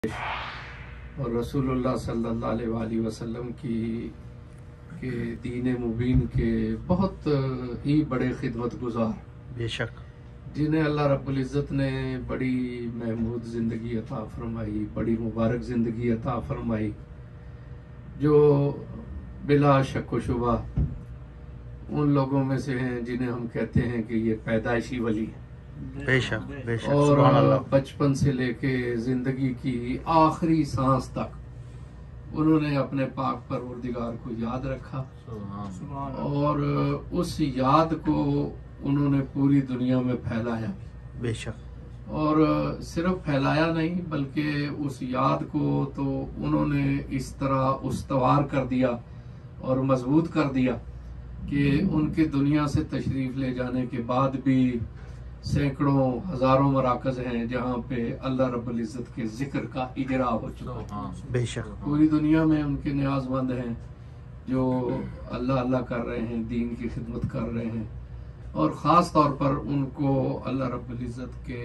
और रसूलुल्लाह सल्लल्लाहु अलैहि वसल्लम की के दीन मुबीन के बहुत ही बड़े खिदमत गुजार, बेशक, जिन्हें अल्लाह रब्बुल इज़्ज़त ने बड़ी महमूद ज़िंदगी अता फरमाई, बड़ी मुबारक ज़िंदगी अता फरमाई, जो बिला शक व शुबा उन लोगों में से हैं जिन्हें हम कहते हैं कि ये पैदाइशी वली है। बेशक बेशक, और सुभान अल्लाह। बचपन से लेके जिंदगी की आखिरी सांस तक उन्होंने अपने पाक परवरदिगार को याद रखा और उस याद को उन्होंने पूरी दुनिया में फैलाया। बेशक, और सिर्फ फैलाया नहीं बल्कि उस याद को तो उन्होंने इस तरह उस्तवार कर दिया और मजबूत कर दिया कि उनके दुनिया से तशरीफ ले जाने के बाद भी सैकड़ों हजारों मराकज हैं जहाँ पे अल्लाह रब्बुल इज़्ज़त के जिक्र का इजरा हो चुका है। बेशक, पूरी दुनिया में उनके न्याज़मंद हैं जो अल्लाह अल्लाह कर रहे हैं, दीन की खिदमत कर रहे हैं, और ख़ास तौर पर उनको अल्लाह रब्बुल इज़्ज़त के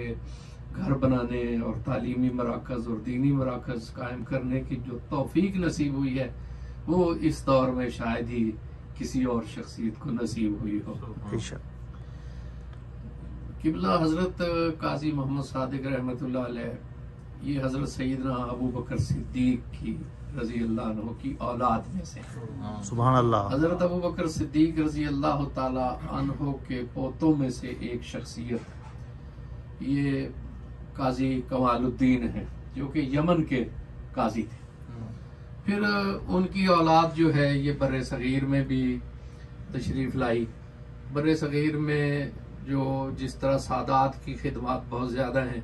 घर बनाने और तालीमी मराकज़ और दीनी मराकज़ कायम करने की जो तौफीक नसीब हुई है वो इस दौर में शायद ही किसी और शख्सियत को नसीब हुई हो। बेशक, किबला हजरत काजी मोहम्मद सादिक रहमतुल्लाह अलैह, ये हजरत सैयदना अबू बकर सिद्दीक की रजी अल्लाह अन्हु की औलाद में से हैं। सुभान अल्लाह। हजरत अबू बकर सिद्दीक रजी अल्लाह ताला अन्हु के पोतों में से एक शख्सियत ये काजी कमालुद्दीन है जो कि यमन के काजी थे। फिर उनकी औलाद जो है ये बर्रे सगीर में भी तशरीफ लाई। बर्रे सगीर में जो जिस तरह सादात की खिदमत बहुत ज्यादा हैं,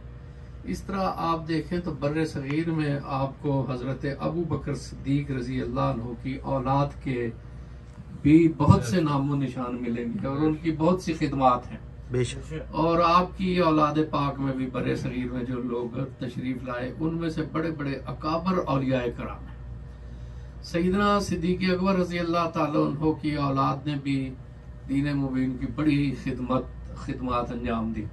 इस तरह आप देखें तो बर्रे सगीर में आपको हजरत अबू बकर सिद्दीक रजी अल्लाह अन्हु की औलाद के भी बहुत से नामो निशान मिलेंगे और उनकी बहुत सी खिदमत हैं। बेशक, और आपकी औलाद पाक में भी बर्रे सगीर में जो लोग तशरीफ लाए उनमें से बड़े बड़े अकाबर औलियाए कराम हैं। सैयदना सिद्दीक अकबर रजी अल्लाह ताला अन्हु की औलाद ने भी दीन मुबीन की बड़ी खिदमत अंजाम दी।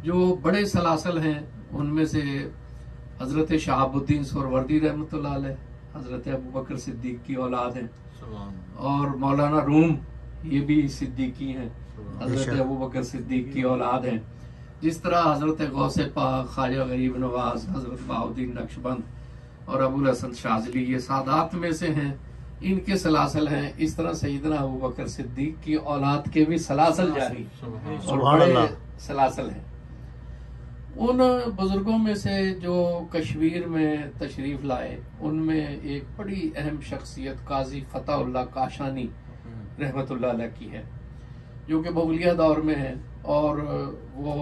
जो बड़े सलासल हैं उनमें से हजरत शहाबुद्दीन सोहरवर्दी रहमतुल्लाह अलैह हजरत अबू बकर सिद्दीक की औलाद हैं, और मौलाना रूम ये भी सिद्दीकी हैं, हजरत अबू बकर सिद्दीक की औलाद हैं। जिस तरह हजरत गौसे पाक, ख्वाजा गरीब नवाज, हजरत बहाउद्दीन नक्शबंद और अबुल हसन शाज़ली ये सादात में से हैं, इनके सलासल हैं। इस तरह सैयदना अबू बकर सिद्दीक की औलाद के भी सलासल जारी और बड़े सलासल हैं। उन बुजुर्गों में से जो कश्मीर में तशरीफ लाए उनमें एक बड़ी अहम शख्सियत काजी फताउल्लाह काशानी रहमतुल्लाह अलैह की है, जो कि मुगलिया दौर में है और वो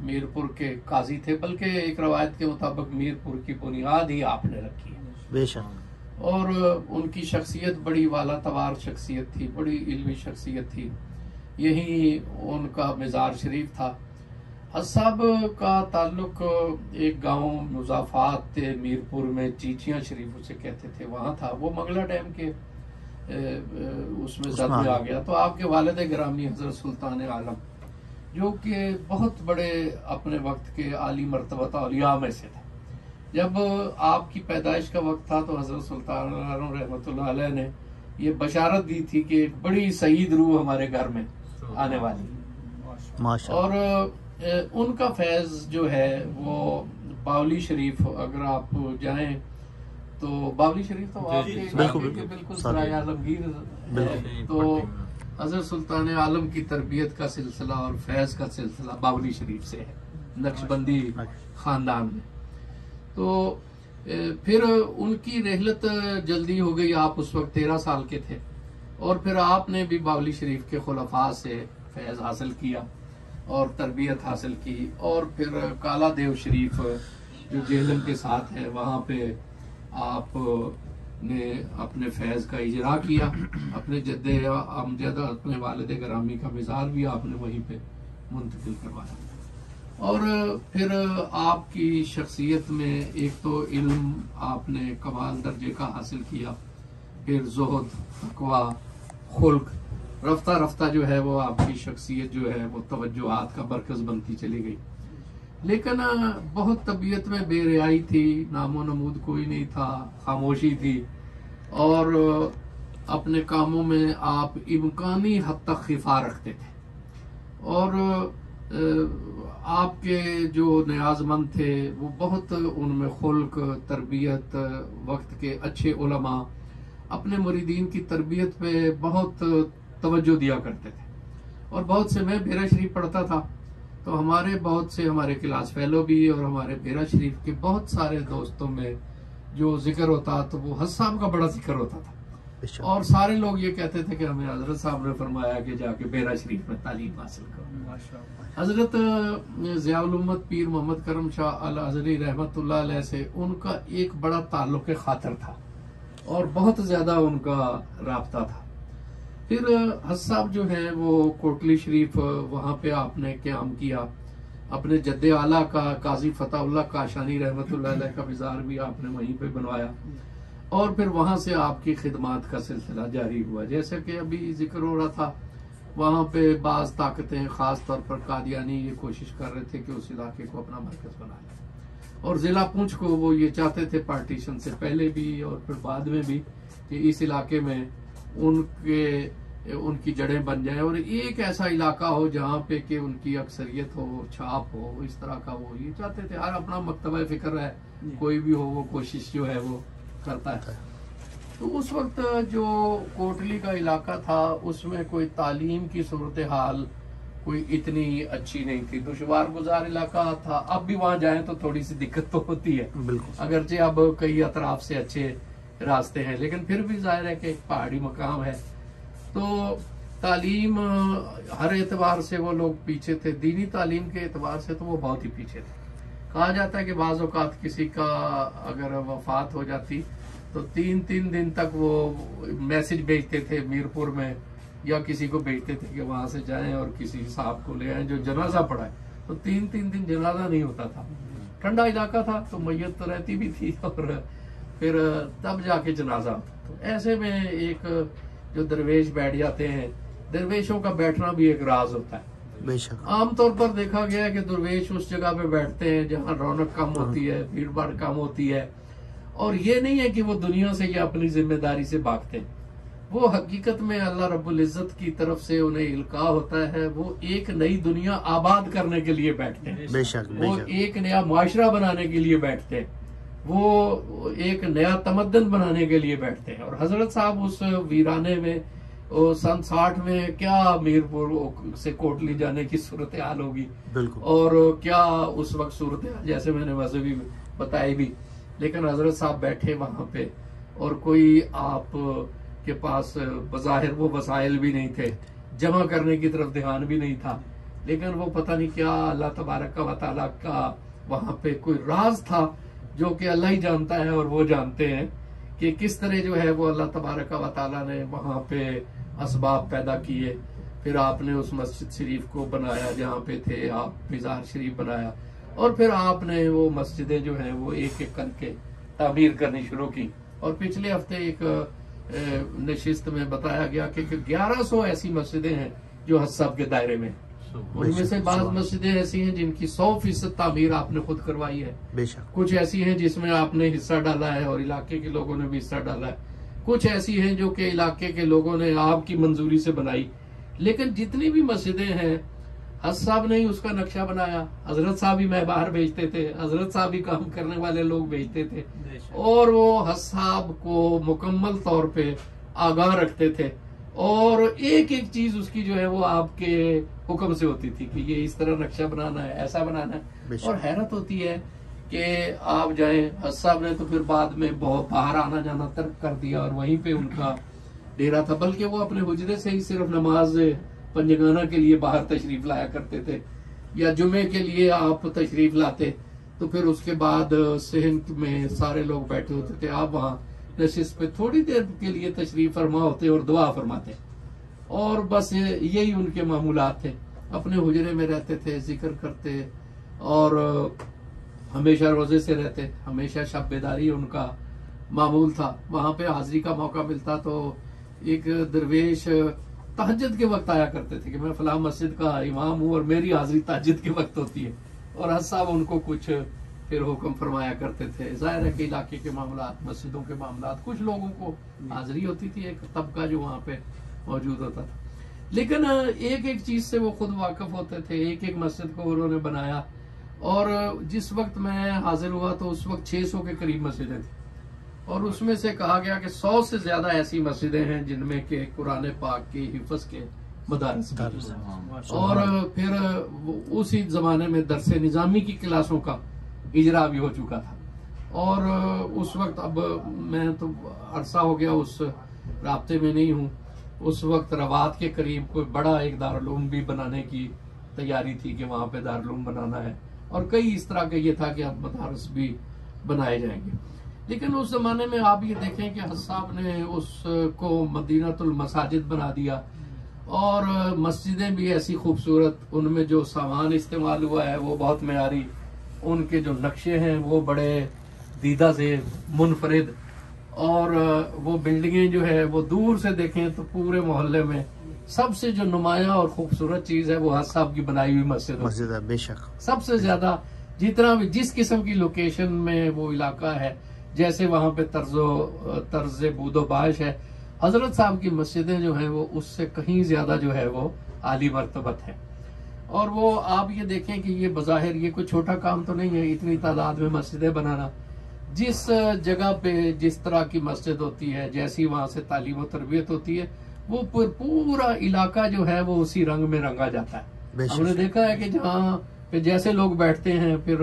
मीरपुर के काजी थे, बल्कि एक रवायत के मुताबिक मीरपुर की बुनियाद ही आपने रखी है। बेशक, और उनकी शख्सियत बड़ी वाला तवार शख्सियत थी, बड़ी इल्मी शख्सियत थी। यही उनका मिजार शरीफ था। हसाब का ताल्लुक एक गांव मुजाफात मीरपुर में चीचियां शरीफ उसे कहते थे, वहां था। वो मंगला डैम के उसमें जद में आ गया। तो आपके वालिद गिरामी हजरत सुल्तान आलम जो कि बहुत बड़े अपने वक्त के आली मर्तबत औलिया में से थे, जब आपकी पैदाइश का वक्त था तो हजरत सुल्तान आलम रहमतुल्लाह अलैह ने ये बशारत दी थी कि एक बड़ी सईद रूह हमारे घर में आने वाली। और उनका फैज जो है वो बावली शरीफ, अगर आप जाएं तो बावली शरीफ तो आपके बिल्कुल सराय आलमगीर है। तो हजरत सुल्तान आलम की तरबियत का सिलसिला और फैज का सिलसिला बावली शरीफ से है, नक्शबंदी खानदान में। तो फिर उनकी रहलत जल्दी हो गई। आप उस वक्त 13 साल के थे और फिर आपने भी बावली शरीफ के खुलफा से फैज हासिल किया और तरबियत हासिल की। और फिर काला देव शरीफ जो जेहलम के साथ है वहाँ पे आपने अपने फैज का इजरा किया। अपने जद्दे अमजद, अपने वालिद गिरामी का मिजार भी आपने वहीं पे मुंतकिल करवाया। और फिर आपकी शख्सियत में एक तो इल्म आपने कमाल दर्जे का हासिल किया, फिर ज़ुहद, तक़वा, खुल्क, रफ्ता रफ्ता जो है वो आपकी शख्सियत जो है वो तवज्जुहात का मरकज बनती चली गई। लेकिन बहुत तबीयत में बेरियाई थी, नामो नमूद कोई नहीं था, खामोशी थी। और अपने कामों में आप इम्कानी हद तक खिफा रखते थे। और आपके जो न्याज़मंद थे वो बहुत उनमें खुल्क, तरबियत, वक्त के अच्छे उलमा अपने मुरीदीन की तरबियत पे बहुत तवज्जो दिया करते थे। और बहुत से, मैं बेरा शरीफ पढ़ता था तो हमारे बहुत से हमारे क्लास फेलो भी और हमारे बेरा शरीफ के बहुत सारे दोस्तों में जो जिक्र होता तो वो हज साहब का बड़ा जिक्र होता था। और सारे लोग ये कहते थे कि हमें हजरत साहब ने फरमाया कि जाके बेरा शरीफ में तालीम हासिल करो। हजरत ज़ियाउल उम्मत पीर मोहम्मद करम शाह अल अज़हरी रहमतुल्लाह अलैह से उनका एक बड़ा ताल्लुक़ खातर था और बहुत ज्यादा उनका राब्ता था। फिर हज साहब जो है वो कोटली शरीफ, वहां पे आपने क़याम किया। अपने जद्दे आला का काजी फताउल्लाह काशानी रहमतुल्लाह अलैह का मज़ार भी आपने वहीं पे बनवाया। और फिर वहां से आपकी खिदमात का सिलसिला जारी हुआ। जैसे कि अभी जिक्र हो रहा था, वहां पे बाज ताकतें, खास तौर पर कादियानी, ये कोशिश कर रहे थे कि उस इलाके को अपना मरकज बना लें। और जिला पुंछ को वो ये चाहते थे पार्टीशन से पहले भी और फिर बाद में भी कि इस इलाके में उनकी जड़ें बन जाए और एक ऐसा इलाका हो जहाँ पे कि उनकी अक्सरियत हो, छाप हो, इस तरह का वो ये चाहते थे। हर अपना मकतबा फिक्र है, कोई भी हो वो कोशिश जो है वो करता है। तो उस वक्त जो कोटली का इलाका था उसमें कोई तालीम की सूरत हाल कोई इतनी अच्छी नहीं थी, दुश्वार गुजार इलाका था। अब भी वहां जाएं तो थोड़ी सी दिक्कत तो होती है, अगरचे अब कई अतराफ से अच्छे रास्ते हैं, लेकिन फिर भी जाहिर है कि एक पहाड़ी मकाम है। तो तालीम हर एतबार से वो लोग पीछे थे, दीनी तालीम के एतबार से तो वो बहुत ही पीछे थे। कहा जाता है कि बाज़ औक़ात किसी का अगर वफात हो जाती तो 3-3 दिन तक वो मैसेज भेजते थे मीरपुर में, या किसी को भेजते थे कि वहां से जाएं और किसी साहब को ले आए जो जनाजा पढ़ाए। तो 3-3 दिन जनाजा नहीं होता था। ठंडा इलाका था तो मैयत तो रहती भी थी और फिर तब जाके जनाजा। तो ऐसे में एक जो दरवेश बैठ जाते हैं, दरवेशों का बैठना भी एक राज होता है। आमतौर पर देखा गया है कि दरवेश उस जगह पे बैठते हैं जहाँ रौनक कम होती है, भीड़ भाड़ कम होती है। और ये नहीं है कि वो दुनिया से या अपनी जिम्मेदारी से भागते हैं, वो हकीकत में अल्लाह रब्बुल इज्जत की तरफ से उन्हें इल्का होता है। वो एक नई दुनिया आबाद करने के लिए बैठते हैं, बेशक, वो एक नया माशरा बनाने के लिए बैठते हैं, वो एक नया तमद्दन बनाने के लिए बैठते हैं। और हजरत साहब उस वीराने में सन 60 में क्या मीरपुर से कोटली जाने की सूरत हाल होगी, और क्या उस वक्त सूरत हाल, जैसे मैंने मजहबी बताई भी। लेकिन हजरत साहब बैठे वहां पे और कोई आप के पास बज़ाहिर वो वसाइल भी नहीं थे, जमा करने की तरफ ध्यान भी नहीं था, लेकिन वो पता नहीं क्या अल्लाह तबारक व तआला का वहां पे कोई राज था जो कि अल्लाह ही जानता है और वो जानते हैं कि किस तरह जो है वो अल्लाह तबारक व तआला ने वहां पे असबाब पैदा किए। फिर आपने उस मस्जिद शरीफ को बनाया जहाँ पे थे आप, मज़ार शरीफ बनाया, और फिर आपने वो मस्जिदें जो हैं वो एक एक करके तामीर करनी शुरू की। और पिछले हफ्ते एक नशिस्त में बताया गया कि 1100 ऐसी मस्जिदें हैं जो हज साहब के दायरे में। उनमें से बाज़ मस्जिदें ऐसी हैं जिनकी 100% तामीर आपने खुद करवाई है, कुछ ऐसी हैं जिसमें आपने हिस्सा डाला है और इलाके के लोगों ने भी हिस्सा डाला है, कुछ ऐसी हैं जो कि इलाके के लोगों ने आपकी मंजूरी से बनाई। लेकिन जितनी भी मस्जिदें हैं हज साहब ने ही उसका नक्शा बनाया, हजरत साहब ही मैं बाहर भेजते थे, हजरत साहब ही काम करने वाले लोग भेजते थे, और वो हज साहब को मुकम्मल तौर पे आगाह रखते थे। और एक एक चीज उसकी जो है वो आपके हुक्म से होती थी कि ये इस तरह नक्शा बनाना है, ऐसा बनाना है। और हैरत होती है कि आप जाएं, हज साहब ने तो फिर बाद में बहुत बाहर आना जाना तर्क कर दिया और वहीं पे उनका डेरा था, बल्कि वो अपने हुजरे से ही सिर्फ नमाज पंजगाना के लिए बाहर तशरीफ लाया करते थे, या जुमे के लिए आप तशरीफ लाते तो फिर उसके बाद सेहन में सारे लोग बैठे होते थे, आप वहाँ नशिस्त पे थोड़ी देर के लिए तशरीफ फरमा होते और दुआ फरमाते, और बस यही उनके मामूलात थे। अपने हुजरे में रहते थे, जिक्र करते और हमेशा रोजे से रहते, हमेशा शब बेदारी उनका मामूल था। वहां पे हाजिरी का मौका मिलता तो एक दरवेश तहज्जुद के वक्त आया करते थे कि मैं फलां मस्जिद का इमाम हूँ और मेरी हाजिरी तहज्जुद के वक्त होती है। और हज साहब उनको कुछ फिर हुक्म फरमाया करते थे। जाहिर है कि इलाके के मामला, मस्जिदों के मामला, कुछ लोगों को हाजिरी होती थी, एक तबका जो वहाँ पे मौजूद होता था, लेकिन एक एक चीज से वो खुद वाकिफ होते थे। एक एक मस्जिद को उन्होंने बनाया, और जिस वक्त मैं हाजिर हुआ तो उस वक्त 600 के करीब मस्जिदें थी, और उसमें से कहा गया कि 100 से ज्यादा ऐसी मस्जिदें हैं जिनमें के कुरान पाक के हिफ्ज के मदारस भी। और फिर उसी जमाने में दरसे निजामी की क्लासों का इजरा भी हो चुका था। और उस वक्त, अब मैं तो अरसा हो गया उस राब्ते में नहीं हूँ, उस वक्त रवात के करीब कोई बड़ा एक दारुल भी बनाने की तैयारी थी कि वहां पे दारुल बनाना है, और कई इस तरह का ये था कि अब मदारस भी बनाए जाएंगे। लेकिन उस जमाने में आप ये देखें कि हज साहब ने उसको मदीनातुल मसाजिद बना दिया, और मस्जिदें भी ऐसी खूबसूरत, उनमें जो सामान इस्तेमाल हुआ है वो बहुत मेयारी, उनके जो नक्शे हैं वो बड़े दीदा से मुनफरिद, और वो बिल्डिंगें जो है वो दूर से देखें तो पूरे मोहल्ले में सबसे जो नुमाया और खूबसूरत चीज है वो हज साहब की बनाई हुई मस्जिद है। बेशक सबसे ज्यादा जितना भी जिस किस्म की लोकेशन में वो इलाका है, जैसे वहां पे तर्ज बूदोबाश है, हजरत साहब की मस्जिदें जो हैं वो उससे कहीं ज्यादा जो है वो आली मर्तबत है। और वो आप ये देखें कि ये बज़ाहिर ये कोई छोटा काम तो नहीं है, इतनी तादाद में मस्जिदें बनाना। जिस जगह पे जिस तरह की मस्जिद होती है, जैसी वहां से तालीम और तरबियत होती है, वो पूरा इलाका जो है वो उसी रंग में रंगा जाता है। हमने देखा है कि जहाँ पे जैसे लोग बैठते हैं फिर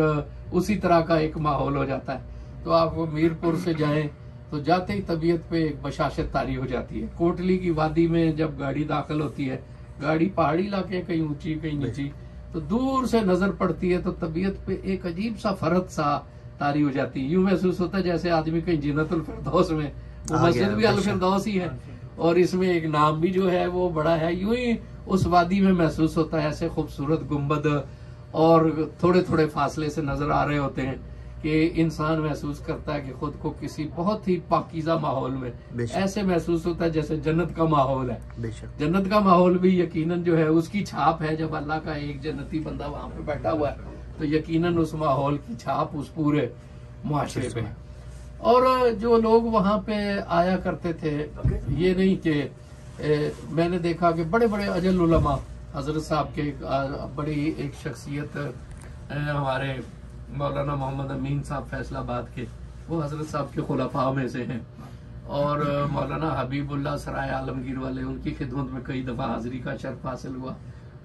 उसी तरह का एक माहौल हो जाता है। तो आप वो मीरपुर से जाएं तो जाते ही तबीयत पे एक बशाशत तारी हो जाती है। कोटली की वादी में जब गाड़ी दाखिल होती है, गाड़ी पहाड़ी इलाके कहीं ऊंची कहीं नीची, तो दूर से नजर पड़ती है तो तबीयत पे एक अजीब सा फरत सा तारी हो जाती है। यूं महसूस होता है जैसे आदमी कहीं जन्नतुल फिरदौस में, वो मस्जिद भी अल फिरदौस ही है, और इसमें एक नाम भी जो है वो बड़ा है। यूं ही उस वादी में महसूस होता है, ऐसे खूबसूरत गुम्बद और थोड़े थोड़े फासले से नजर आ रहे होते हैं कि इंसान महसूस करता है कि खुद को किसी बहुत ही पाकीज़ा माहौल में, ऐसे महसूस होता है जैसे जन्नत का माहौल है। जन्नत का माहौल भी यकीनन जो है उसकी छाप है। जब अल्लाह का एक जन्नती बंदा वहां पे बैठा हुआ है तो यकीनन उस माहौल की छाप उस पूरे मुआशरे पे है। और जो लोग वहां पे आया करते थे, ये नहीं कि मैंने देखा कि बड़े बड़े अजल उलमा, हजरत साहब के बड़ी एक शख्सियत हमारे मौलाना मोहम्मद अमीन साहब फैसलाबाद के, वो हजरत साहब के खुलफा में से हैं, और मौलाना हबीबुल्लाह सराय आलमगीर वाले, उनकी खिदमत में कई दफा हाजिरी का शर्फ हासिल हुआ,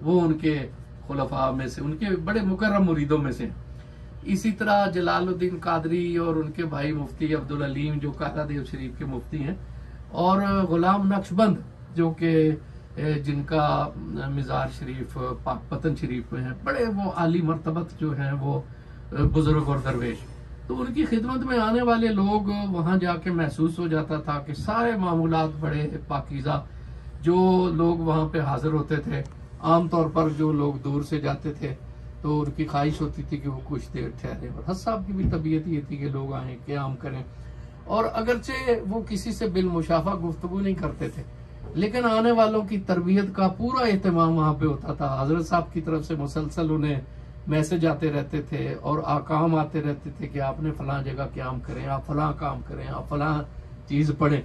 वो उनके खुलफा में से, उनके बड़े मुकर्रम मुरीदों में से। इसी तरह जलालुद्दीन कादरी और उनके भाई मुफ्ती अब्दुल अलीम जो कालादेव शरीफ के मुफ्ती हैं, और गुलाम नक्शबंद जो कि जिनका मिजार शरीफ पाकपतन शरीफ में है, बड़े वो आली मर्तबत जो है वो बुजुर्ग और दरवेश। तो उनकी खिदमत में आने वाले लोग वहां जाके महसूस हो जाता था कि सारे मामूलात बड़े पाकीज़ा। जो लोग वहां पे हाजिर होते थे, आमतौर पर जो लोग दूर से जाते थे तो उनकी ख्वाहिश होती थी कि वो कुछ देर ठहरे, और हज साहब की भी तबीयत ये थी कि लोग आए क़याम करें। और अगरचे वो किसी से बिलमुशाफा गुफ्तगू नहीं करते थे, लेकिन आने वालों की तरबियत का पूरा एहतमाम वहां पे होता था। हजरत साहब की तरफ से मुसलसल उन्हें मैसेज आते रहते थे और आकाम आते रहते थे कि आपने फलां जगह क़याम करें, आप फलां काम करें, आप फलां चीज पढ़ें।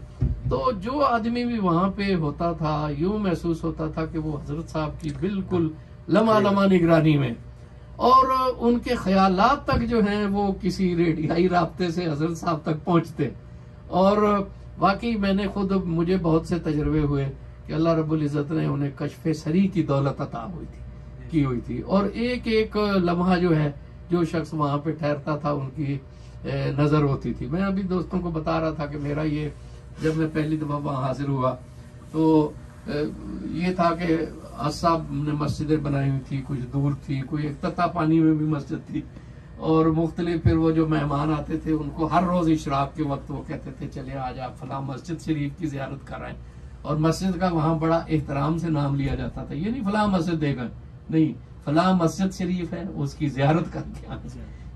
तो जो आदमी भी वहां पे होता था यूं महसूस होता था कि वो हजरत साहब की बिल्कुल लम्हा लम्हा निगरानी में, और उनके ख्यालात तक जो हैं वो किसी रेडियाई राब्ते से हजरत साहब तक पहुंचते। और वाकई मैंने खुद, मुझे बहुत से तजर्बे हुए कि अल्लाह रब्बुल इज़्ज़त ने उन्हें कश्फ़े सरी की दौलत अता की हुई थी, और एक एक लम्हा जो है जो शख्स वहां पे ठहरता था उनकी नजर होती थी। मैं अभी दोस्तों को बता रहा था कि मेरा ये, जब मैं पहली दफा वहां हाजिर हुआ तो ये था कि साहब ने मस्जिदें बनाई हुई थी, कुछ दूर थी, कोई एक तता पानी में भी मस्जिद थी, और मुख्तलिफ फिर वो जो मेहमान आते थे उनको हर रोज इशराक के वक्त वो कहते थे चले आज आप फलां मस्जिद शरीफ की जियारत कराएं, और मस्जिद का वहां बड़ा एहतराम से नाम लिया जाता था। ये नहीं फलां मस्जिद देगा, नहीं, फलां मस्जिद शरीफ है उसकी जियारत करके आए।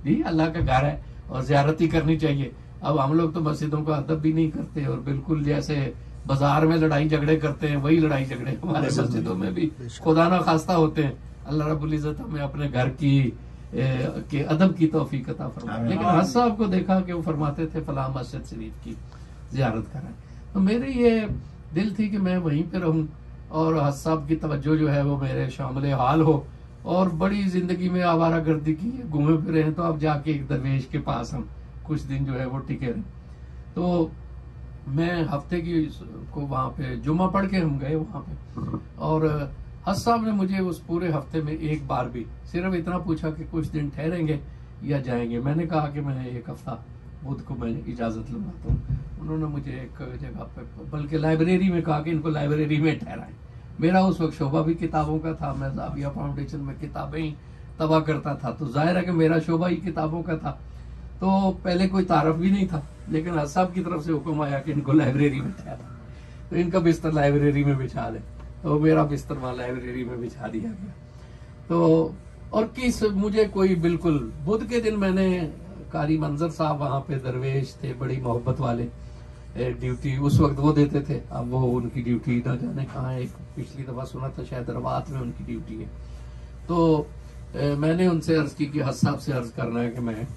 जी, अल्लाह का घर है और जियारत ही करनी चाहिए। अब हम लोग तो मस्जिदों का अदब भी नहीं करते, और बिल्कुल जैसे बाजार में लड़ाई झगड़े करते हैं वही लड़ाई झगड़े हमारे मस्जिदों में भी खुदा ना खास्ता होते हैं। अल्लाह रब्बुल इज़्ज़त हमें अपने घर की के अदब की तौफीक अता फरमाए। लेकिन हज साहब को देखा कि वो फरमाते थे फलां मस्जिद शरीफ की जियारत कराएं, तो मेरी ये दिल थी कि मैं वहीं पे रहूं और हज साहब की तवज्जो जो है वो मेरे शामिल हाल हो। और बड़ी जिंदगी में आवारा गर्दी की घूमे फिरे हैं, तो अब जाके एक दरवेश के पास हम कुछ दिन जो है वो टिके रहे। तो मैं हफ्ते की को वहां पे जुम्मा पढ़ के हम गए वहां पे, और हज साहब ने मुझे उस पूरे हफ्ते में एक बार भी सिर्फ इतना पूछा कि कुछ दिन ठहरेंगे या जाएंगे। मैंने कहा कि मैं एक हफ्ता बुध को मैं इजाजत लूंगा। तो उन्होंने मुझे एक जगह पे, बल्कि लाइब्रेरी में कहा कि इनको लाइब्रेरी में ठहराएं। मेरा उस वक्त शोबा भी किताबों का था, मैं जाविया फाउंडेशन में किताबें ही तबाह करता था, तो जाहिर है कि मेरा शोबा ही किताबों का था। तो पहले कोई तारफ भी नहीं था, लेकिन हज साहब की तरफ से हुक्म आया कि इनको लाइब्रेरी में ठहरा, तो इनका बिस्तर लाइब्रेरी में बिछा ले, तो मेरा बिस्तर वहां लाइब्रेरी में बिछा दिया गया। तो और मुझे कोई बिल्कुल बुध के दिन मैंने कारी मंजर साहब वहां पे दरवेश थे, बड़ी मोहब्बत वाले, ड्यूटी उस वक्त वो देते थे, अब वो उनकी ड्यूटी न जाने कहाँ है। एक पिछली दफा सुना था शायद रवात में उनकी ड्यूटी है। तो मैंने उनसे अर्ज की कि हज साहब से अर्ज करना है कि मैं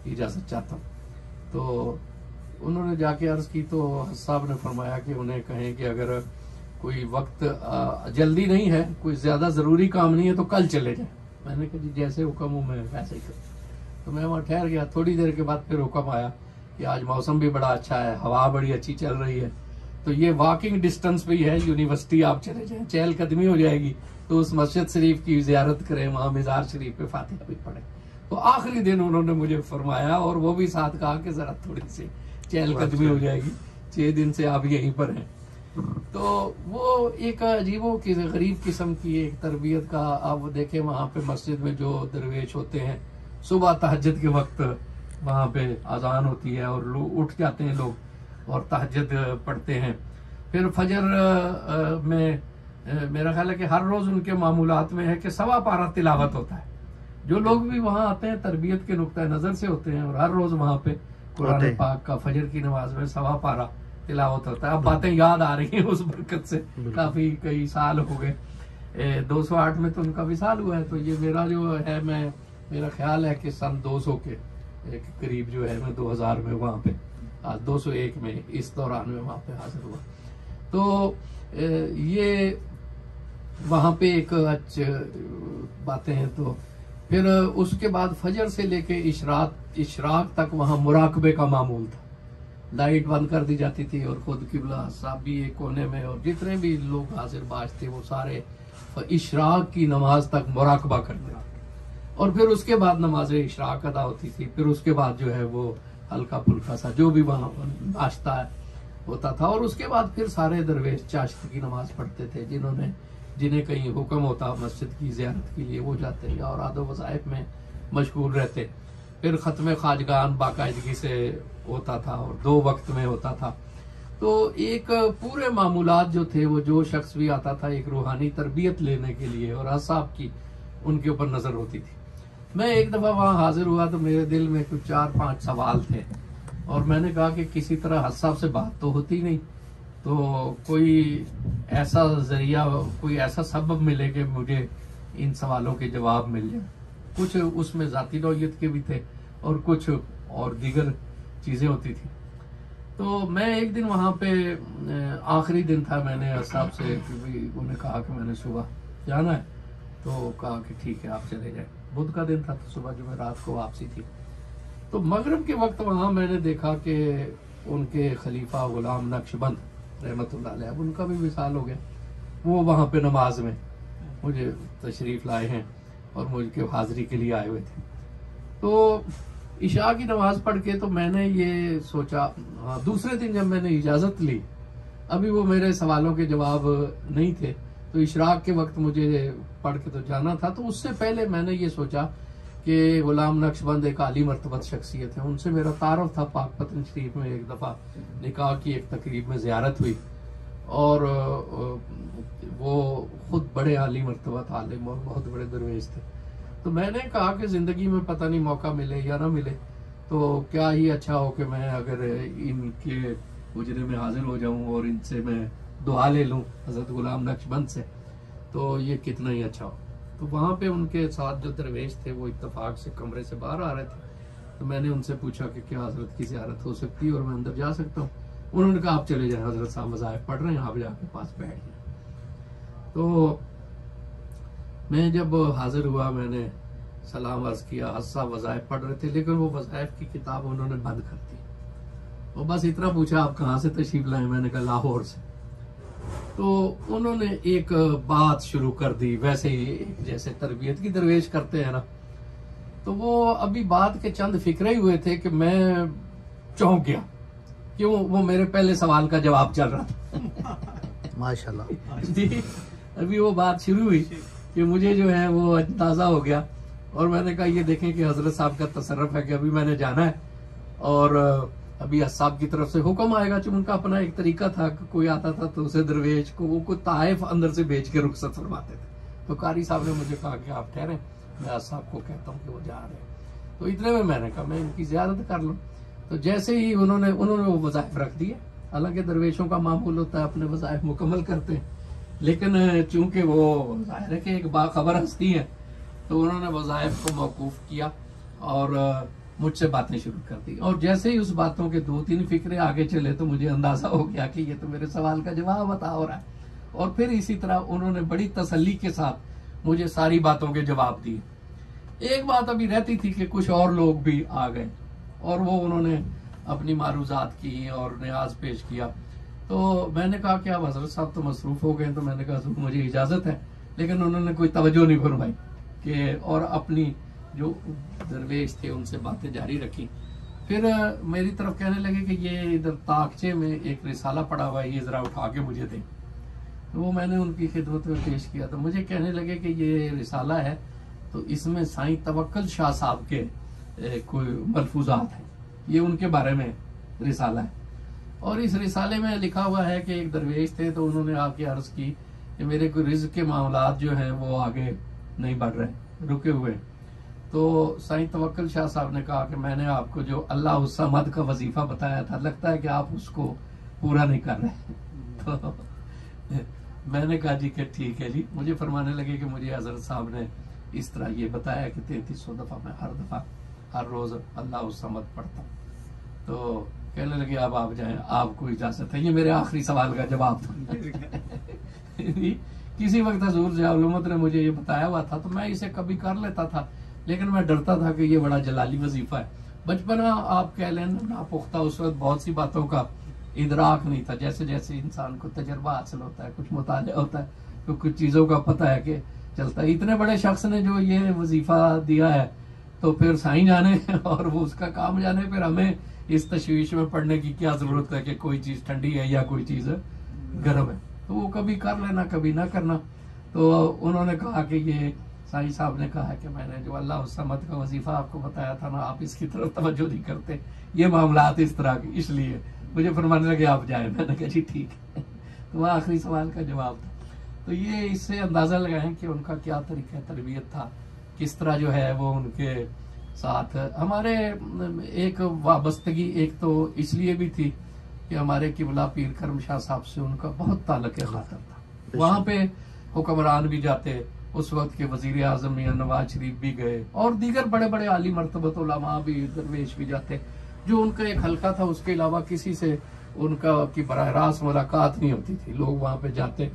इजाजत चाहता हूँ। तो उन्होंने जाके अर्ज की, तो हज साहब ने फरमाया कि उन्हें कहें कि अगर कोई वक्त जल्दी नहीं है, कोई ज्यादा जरूरी काम नहीं है, तो कल चले जाए। मैंने कहा जी जैसे हुक्म हो मैं वैसे ही करूँ। तो मैं वहां ठहर गया। थोड़ी देर के बाद फिर हुक्म आया कि आज मौसम भी बड़ा अच्छा है, हवा बड़ी अच्छी चल रही है, तो ये वॉकिंग डिस्टेंस पे ही है यूनिवर्सिटी, आप चले जाएं, चहलकदमी हो जाएगी, तो उस मस्जिद शरीफ की जियारत करें, वहां मजार शरीफ पे फातिहा भी पढ़े। तो आखिरी दिन उन्होंने मुझे फरमाया, और वो भी साथ कहा कि जरा थोड़ी सी चहलकदमी हो जाएगी, 6 दिन से आप यहीं पर हैं। तो वो एक अजीबो की गरीब किस्म की एक तरबियत का, आप देखें वहां पे मस्जिद में जो दरवेश होते हैं, सुबह तहज्जुद के वक्त वहां पे अजान होती है और लोग उठ जाते हैं लोग और तहज्जुद पढ़ते हैं। फिर फजर में मेरा ख्याल है कि हर रोज उनके मामूलात में है कि 1.25 पारा तिलावत होता है। जो लोग भी वहां आते हैं तरबियत के नुक्ता नजर से होते हैं, और हर रोज वहां पे कुरान पाक का फजर की नमाज में 1.25 पारा तिलावत होता है। अब बातें याद आ रही हैं उस बरकत से, काफी कई साल हो गए। 208 में तो उनका विसाल हुआ है, तो ये मेरा जो है, मेरा ख्याल है कि सन 200 के एक करीब जो है मैं 2000 में वहां पे, 201 में इस दौरान में वहां पे हाजिर हुआ। तो ये वहां पे एक अच्छी बातें हैं। तो फिर उसके बाद फजर से लेके इशराक तक वहां मुराकबे का मामूल था। लाइट बंद कर दी जाती थी और खुद किबला साहब भी एक कोने में, और जितने भी लोग हाजिर बाज थे वो सारे इशराक की नमाज तक मुराकबा करते थे। और फिर उसके बाद नमाज इशराक अदा होती थी। फिर उसके बाद जो है वो हल्का फुल्का सा जो भी वहां नाश्ता होता था, और उसके बाद फिर सारे दरवेश चाश्त की नमाज पढ़ते थे। जिन्हें कहीं हुक्म होता मस्जिद की जियारत के लिए वो जाते, या और आदो वज़ाइफ में मशगूल रहते। फिर खत्म खाजगान बाकायदगी से होता था और 2 वक्त में होता था। तो एक पूरे मामूलात जो थे, वो जो शख्स भी आता था एक रूहानी तरबियत लेने के लिए, और हज साहब की उनके ऊपर नजर होती थी। मैं एक दफा वहां हाजिर हुआ तो मेरे दिल में कुछ 4-5 सवाल थे, और मैंने कहा कि किसी तरह हज साहब से बात तो होती नहीं, तो कोई ऐसा जरिया, कोई ऐसा सबब मिले कि मुझे इन सवालों के जवाब मिल जाए। कुछ उसमें जाती नौयत के भी थे और कुछ और दीगर चीजें होती थी। तो मैं एक दिन वहां पे, आखिरी दिन था, मैंने साहब से, उन्हें कहा कि मैंने सुबह जाना है, तो कहा कि ठीक है आप चले जाए। बुध का दिन था, तो सुबह जो मैं रात को वापसी थी, तो मगरिब के वक्त वहां मैंने देखा कि उनके खलीफा गुलाम नक्शबंद रहमतुल्लाह अलैह, उनका भी विसाल हो गया। वो वहां पे नमाज में मुझे तशरीफ लाए हैं और मुझे हाजिरी के लिए आए हुए थे। तो इशा की नमाज पढ़ के तो मैंने ये सोचा, हाँ, दूसरे दिन जब मैंने इजाजत ली, अभी वो मेरे सवालों के जवाब नहीं थे, तो इशराक के वक्त मुझे पढ़ के तो जाना था। तो उससे पहले मैंने ये सोचा कि गुलाम नक्शबंद एक आली मर्तबत शख्सियत है, उनसे मेरा तारुफ था। पाकपतन शरीफ में एक दफा निकाह की एक तकरीब में जियारत हुई, और वो खुद बड़े आली मर्तबत आलिम और बहुत बड़े दरवेश थे। तो मैंने कहा कि जिंदगी में पता नहीं मौका मिले या ना मिले, तो क्या ही अच्छा हो कि मैं अगर इनके हुजरे में हाजिर हो जाऊं और इनसे मैं दुआ ले लूं हजरत गुलाम नक्शबंद से, तो ये कितना ही अच्छा हो। तो वहां पे उनके साथ जो दरवेश थे वो इत्तेफाक से कमरे से बाहर आ रहे थे। तो मैंने उनसे पूछा कि क्या हजरत की ज़ियारत हो सकती है और मैं अंदर जा सकता हूँ? उन्होंने कहा आप चले जाएं, हजरत साहब मज़ाहिर पढ़ रहे हैं, आप जाके पास बैठ जाए। तो मैं जब हाजिर हुआ, मैंने सलाम अर्ज किया। हस्सा वज़ाइफ पढ़ रहे थे, लेकिन वो वज़ाइफ की किताब उन्होंने बंद कर दी। और बस इतना पूछा आप कहाँ से तशरीफ लाए? मैंने कहा लाहौर से। तो उन्होंने एक बात शुरू कर दी, वैसे ही जैसे तरबियत की दरवेश करते हैं ना। तो वो अभी बात के चंद फिक्रे ही हुए थे कि मैं चौंक गया। क्यों? वो मेरे पहले सवाल का जवाब चल रहा था। माशाल्लाह जी, अभी वो बात शुरू हुई कि मुझे जो है वो अंदाजा हो गया। और मैंने कहा ये देखें कि हजरत साहब का तसर्रुफ है कि अभी मैंने जाना है और अभी साहब की तरफ से हुक्म आएगा। जो उनका अपना एक तरीका था कि कोई आता था तो उसे दरवेश को वो कोई ताइफ अंदर से भेज के रुखसत फरमाते थे। तो कारी साहब ने मुझे कहा कि आप ठहरें, मैं साहब को कहता हूँ कि वो जा रहे हैं। तो इतने में मैंने कहा मैं इनकी ज़ियारत कर लूँ। तो जैसे ही उन्होंने वो वज़ाइफ रख दिए। हालांकि दरवेशों का मामूल होता है अपने वज़ाइफ मुकम्मल करते हैं, लेकिन चूंकि वो जाहिर है कि एक बाखबर हस्ती है, तो उन्होंने वज़ाइफ को मौकूफ किया और मुझसे बातें शुरू कर दी। और जैसे ही उस बातों के 2-3 फिक्रे आगे चले तो मुझे अंदाजा हो गया कि ये तो मेरे सवाल का जवाब बता हो रहा है। और फिर इसी तरह उन्होंने बड़ी तसल्ली के साथ मुझे सारी बातों के जवाब दिए। एक बात अभी रहती थी कि कुछ और लोग भी आ गए और वो उन्होंने अपनी मारूजात की और न्याज पेश किया। तो मैंने कहा कि आप हजरत साहब तो मसरूफ हो गए। तो मैंने कहा मुझे इजाजत है, लेकिन उन्होंने कोई तवज्जो नहीं फरमाई कि और अपनी जो दरवेश थे उनसे बातें जारी रखी। फिर मेरी तरफ कहने लगे कि ये इधर ताकचे में एक रिसाला पड़ा हुआ है, ये जरा उठा के मुझे दें। तो वो मैंने उनकी खिदमत में पेश किया। तो मुझे कहने लगे कि ये रिसाला है, तो इसमें साईं तवक्कल शाह साहब के कोई मलफूजात हैं, ये उनके बारे में रिसाला है। और इस रिसाले में लिखा हुआ है कि एक दरवेश थे, तो उन्होंने आके अर्ज की कि मेरे को रिज़्क़ के मामलात जो हैं वो आगे नहीं बढ़ रहे, रुके हुए। तो साईं तवक्कल शाह साहब ने कहा कि मैंने आपको जो अल्लाह उस समद का वजीफा बताया था, लगता है कि आप उसको पूरा नहीं कर रहे। तो मैंने कहा जी कि ठीक है जी। मुझे फरमाने लगे कि मुझे हजरत साहब ने इस तरह ये बताया कि 3300 दफा मैं हर रोज अल्लाह उस समद पढ़ता हूँ। तो कहने लगे अब आप जाएं, आपको इजाजत है। ये मेरे आखिरी सवाल का जवाब था। किसी वक्त हजूर ज़िया-उल-उम्मत ने मुझे ये बताया हुआ था, तो मैं इसे कभी कर लेता था, लेकिन मैं डरता था कि ये बड़ा जलाली वजीफा है। बचपना आप कह लें ना पुख्ता, उस वक्त बहुत सी बातों का इदराक नहीं था। जैसे जैसे इंसान को तजर्बा हासिल होता है, कुछ मुताला होता है, तो कुछ चीजों का पता है कि चलता है। इतने बड़े शख्स ने जो ये वजीफा दिया है, तो फिर साईं जाने और वो उसका काम जाने, फिर हमें इस तशवीश में पढ़ने की क्या जरूरत है कि कोई चीज ठंडी है या कोई चीज गर्म है। तो वो कभी कर लेना, कभी ना करना। तो उन्होंने कहा कि ये साईं साहब ने कहा कि मैंने जो अल्लाह उस समद का वजीफा आपको बताया था ना, आप इसकी तरफ तवज्जो नहीं करते, ये मामलात इस तरह के, इसलिए मुझे फरमाने लगे आप जाए। मैंने कहा जी ठीक है। तो वह आखिरी सवाल का जवाब था। तो ये इससे अंदाजा लगाएं कि उनका क्या तरीका तरबियत था, किस तरह जो है वो उनके साथ हमारे एक वाबस्तगी एक तो इसलिए भी थी कि हमारे किबला पीर करम शाह साहब से उनका बहुत ताल्लुक खातर था। वहां पे हुक्मरान भी जाते, उस वक्त के वजीर आजम मियां नवाज शरीफ भी गए और दीगर बड़े बड़े आली मर्तबत उलमा भी, दरवेश भी जाते। जो उनका एक हल्का था, उसके अलावा किसी से उनका की बराह रास्त मुलाकात नहीं होती थी। लोग वहां पे जाते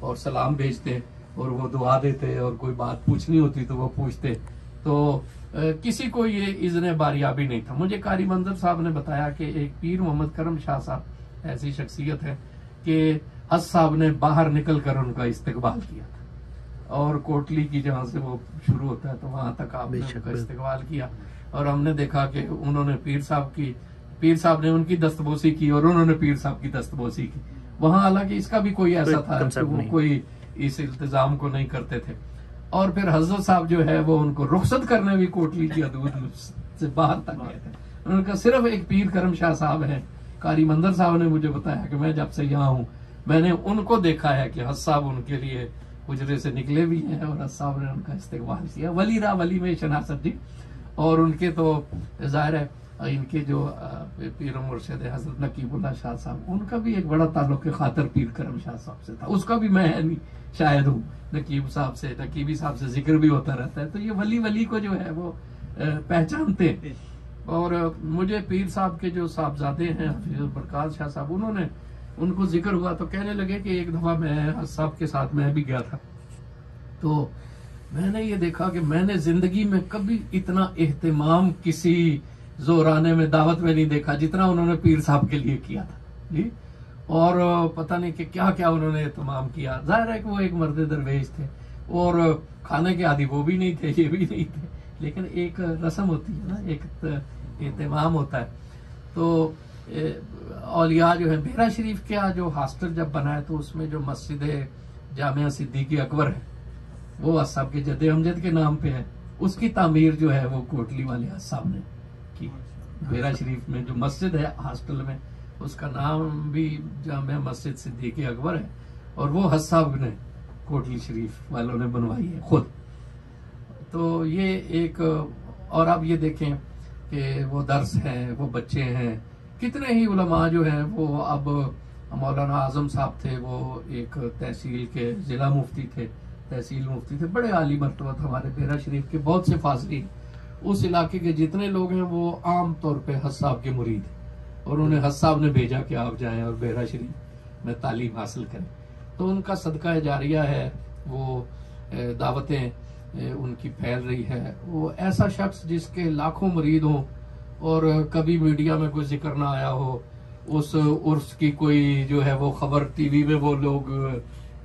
और सलाम भेजते और वो दुआ देते, और कोई बात पूछनी होती तो वो पूछते। तो किसी को ये इज़्न बारियाबी नहीं था। मुझे कारी मंजर साहब ने बताया कि एक पीर मोहम्मद करम शाह साहब ऐसी शख्सियत है कि हज साहब ने बाहर निकल कर उनका इस्तकबाल किया था, और कोटली की जहाँ से वो शुरू होता है तो वहां तक आपने उनका इस्तकबाल किया। और हमने देखा कि उन्होंने पीर साहब ने उनकी दस्तबोसी की और उन्होंने पीर साहब की दस्तबोसी की वहां। हालांकि इसका भी कोई ऐसा था कि वो कोई इस इल्तिजाम को नहीं करते थे। और फिर हजरत साहब जो है वो उनको रुखसत करने भी कोटली की हदूद से बाहर तक गए थे। उनका सिर्फ एक पीर करम शाह साहब है, कारी मंदर साहब ने मुझे बताया कि मैं जब से यहाँ हूँ मैंने उनको देखा है कि हज साहब उनके लिए हुजरे से निकले भी हैं और हज साहब ने उनका इस्तेकबाल किया। वली में शनासत जी, और उनके तो जाहिर है इनके जो पीर मुर्शिद हजरत नकीबुल्लाह शाह साहब, उनका भी एक बड़ा ताल्लुक खातर पीर करम शाह साहब से था। उसका भी मैं नहीं शायद हूँ, नकीब साहब से, नकीबी साहब से जिक्र भी होता रहता है। तो ये वली वली को जो है वो पहचानते हैं। और मुझे पीर साहब के जो साहबजादे हैं हफीजुल बरकात शाह साहब, उन्होंने उनको जिक्र हुआ तो कहने लगे कि एक दफा मैं साहब के साथ मैं भी गया था, तो मैंने ये देखा कि मैंने जिंदगी में कभी इतना एहतमाम किसी जोराने में दावत में नहीं देखा जितना उन्होंने पीर साहब के लिए किया था जी। और पता नहीं कि क्या क्या उन्होंने एहतमाम किया। जाहिर है कि वो एक मर्द दरवेश थे और खाने के आदि वो भी नहीं थे, ये भी नहीं थे, लेकिन एक रस्म होती है ना, एक एहतमाम होता है। तो औलिया जो है, बेरा शरीफ का जो हॉस्टल जब बना है तो उसमें जो मस्जिद जामिया सिद्दीकी अकबर है वो साहब के जद्दे अमजद के नाम पे है, उसकी तामीर जो है वो कोटली वाले साहब ने की। बेरा शरीफ में जो मस्जिद है हॉस्टल में, उसका नाम भी जामिया मस्जिद सिद्दीकी अकबर है और वो हज साहब ने कोटली शरीफ वालों ने बनवाई है खुद। तो ये एक, और आप ये देखें कि वो दर्स हैं, वो बच्चे हैं, कितने ही उलमा जो हैं वो, अब मौलाना आजम साहब थे, वो एक तहसील के जिला मुफ्ती थे, तहसील मुफ्ती थे, बड़े आली मर्तबा हमारे बेरा शरीफ के बहुत से फाजली। उस इलाके के जितने लोग हैं वो आम तौर पे हज साहब के मुरीद हैं और उन्हें हज साहब ने भेजा कि आप जाएं और बेरा शरीफ में तालीम हासिल करें। तो उनका सदका जारिया है, वो दावतें उनकी फैल रही है। वो ऐसा शख्स जिसके लाखों मुरीद हों और कभी मीडिया में कोई जिक्र ना आया हो, उस उर्स की कोई जो है वो खबर टीवी में वो लोग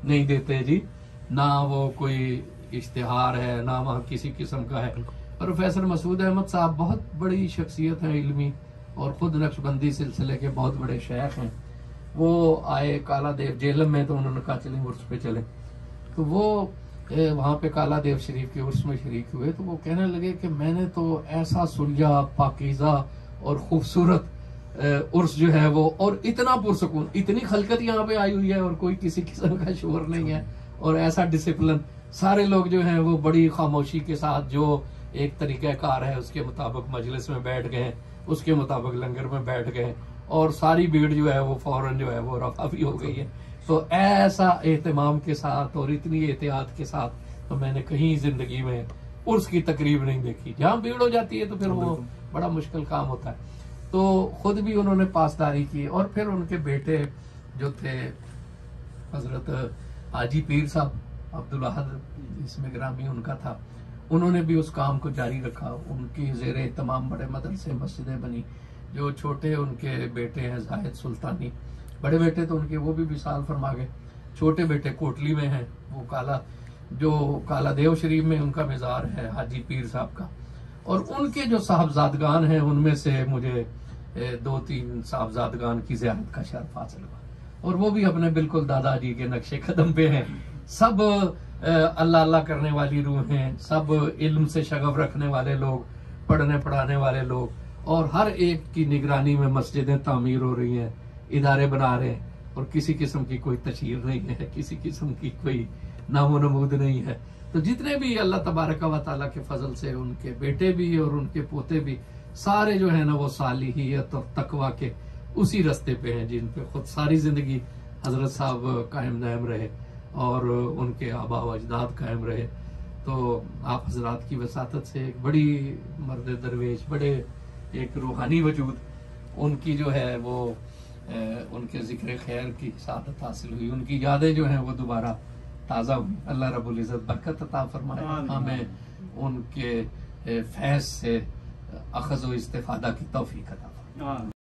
नहीं देते जी, ना वो कोई इश्तिहार है, ना वहाँ किसी किस्म का है। प्रोफेसर मसूद अहमद साहब बहुत बड़ी शख्सियत है इल्मी और खुद नक्शबंदी सिलसिले के बहुत बड़े शेख हैं। वो आए काला देव जेलम में, तो उन्होंने कहा चलें उर्स पे चले। तो वो वहाँ पे काला देव शरीफ के उर्स में शरीक हुए। तो वो कहने लगे कि मैंने तो ऐसा सुलझा, पाकीज़ा और खूबसूरत उर्स जो है वो, और इतना पुरसकून, इतनी खलकत यहाँ पे आई हुई है और कोई किसी किस्म का शोर नहीं है और ऐसा डिसिप्लिन, सारे लोग जो हैं वो बड़ी खामोशी के साथ जो एक तरीक़ाकार है उसके मुताबिक मजलिस में बैठ गए, उसके मुताबिक लंगर में बैठ गए और सारी भीड़ जो है वो फौरन जो है वो रफा भी हो गई है। तो ऐसा एहतमाम के साथ और इतनी एहतियात के साथ तो मैंने कहीं जिंदगी में उर्स की तकरीब नहीं देखी। जहाँ भीड़ हो जाती है तो फिर वो बड़ा मुश्किल काम होता है। तो खुद भी उन्होंने पासदारी की और फिर उनके बेटे जो थे हजरत हाजी पीर साहब अब्दुल अहद, इसमें ग्रामी उनका था, उन्होंने भी उस काम को जारी रखा। उनकी ज़ेरे तमाम बड़े मदरसे मस्जिदें बनी। जो छोटे उनके बेटे हैं जाहिद सुल्तानी, बड़े बेटे तो उनके वो भी विसाल फरमा गए, छोटे बेटे कोटली में हैं, वो काला देव शरीफ में उनका मज़ार है हाजी पीर साहब का। और उनके जो साहबजादगान हैं उनमें से मुझे 2-3 साहबजादगान की ज़ियारत का शर्फ हासिल हुआ और वो भी अपने बिल्कुल दादाजी के नक्शे कदम पे हैं। सब अल्लाह अल्लाह करने वाली रूह हैं, सब इल्म से शगफ रखने वाले लोग, पढ़ने पढ़ाने वाले लोग, और हर एक की निगरानी में मस्जिदें तामीर हो रही हैं, इदारे बना रहे हैं और किसी किस्म की कोई तशहीर नहीं है, किसी किस्म की कोई नामो नमूद नहीं है। तो जितने भी अल्लाह तबारक व तआला के फजल से उनके बेटे भी और उनके पोते भी सारे जो है ना वो सालिहियत और तकवा के उसी रास्ते पे हैं जिन पे खुद सारी जिंदगी हजरत साहब कायम नायम रहे और उनके आबा व अजदाद कायम रहे। तो आप हजरात की वसातत से एक बड़ी मर्द दरवेश, बड़े एक रूहानी वजूद उनकी जो है वो उनके जिक्र खैर की सादत हासिल हुई, उनकी यादें जो हैं वो दोबारा ताज़ा हुई। अल्लाह रब्बुल इज़्ज़त बरकत अता फरमाए, हमें उनके फैज़ से अख़ज़ व इस्तिफ़ादा की तौफ़ीक़ अता फरमाए।